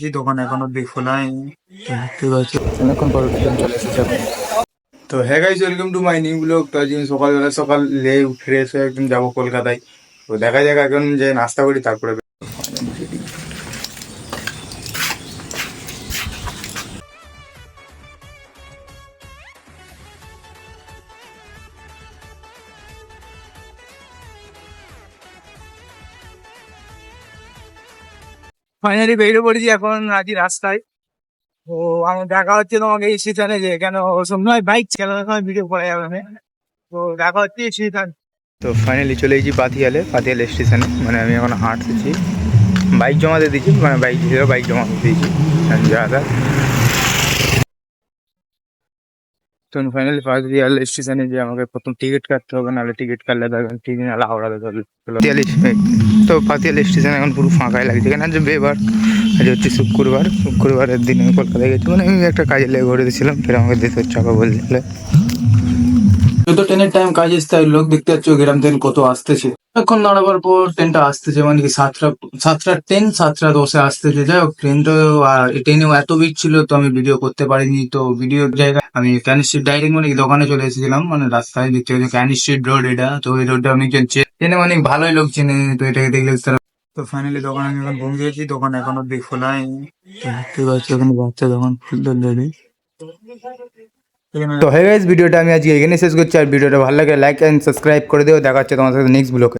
গেছি, দোকান এখন অব্দি খোলা হয়নি। তো দেখতে পাচ্ছি অনেকক্ষণ পর ট্রেন চলে এসেছে এখন। তো হ্যাঁ guys, welcome to my new blog. তো আজকে সকালবেলা সকালে ফ্রেশ হয়ে একদম যাবো কলকাতায়। তো দেখা যাক এখন যে নাস্তা করি তারপরে ফাইনালি বেরিয়ে পড়েছি এখন আজ রাস্তায়। তো আমার দেখা হচ্ছে তোমাকে এই স্টেশনে, যে কেন সময় বাইক চালানোর সময় ভিডিও করা যাবে না। তো দেখা হচ্ছে স্টেশন। তো ফাইনালি চলে এসেছি পাতিয়াল স্টেশনে। মানে আমি এখন হাঁটতেছি, বাইক জমা দিয়ে দিয়েছি, মানে বাইক ছিল বাইক জমা দিয়ে দিয়েছি যা। তো ফাইনালি পাতিয়াল স্টেশনে যে আমাকে প্রথম টিকিট কাটতে হবে, নাহলে টিকিট কাটলে দেখবেন ঠিক নাহলে হাওড়াতে ধরলে। তো পাতিয়াল স্টেশন এখন পুরো ফাঁকাই লাগছে, কেন যে বেবার আজ হচ্ছে শুক্রবারের দিনে কলকাতায় গেছি। মানে আমি একটা কাজে লেগে ঘুরে দিয়েছিলাম, ফের আমাকে দিতে হচ্ছে চাপা বলছিলে। যত ট্রেনের টাইম কাজ আসতে লোক দেখতে পাচ্ছ গ্রাম ট্রেন কত আসতেছে। এখন দাঁড়াবার পর ট্রেনটা আসতেছে, মানে কি সাতটা 10-এ আসতেছে। যাই হোক, ট্রেনেও এত ভিড় ছিল তো আমি ভিডিও করতে পারিনি। তো ভিডিওর জায়গায় আমি ক্যান স্ট্রিট ডাইরেক্ট মানে কি দোকানে চলে এসেছিলাম, মানে রাস্তায় দেখতে পাচ্ছি ক্যান স্ট্রিট রোড এটা। তো এই রোডটা অনেকজন চেনে, অনেক ভালোই লোক চেনে। তো এটাকে দেখলে তারা। তো ফাইনালি দোকান আমি এখন পৌঁছেছি, দোকান এখন অব্দি খোলা হয়নি। তো দেখতে পাচ্ছি ওখানে বাচ্চা দোকান খুলতে রেডি। তো হ্যাঁ গাইস, ভিডিওটা আমি আজকে এখানে শেষ করছি। আর ভিডিওটা ভালো লাগে লাইক এন্ড সাবস্ক্রাইব করে দিও। দেখা হচ্ছে তোমার সাথে নেক্সট ব্লগে।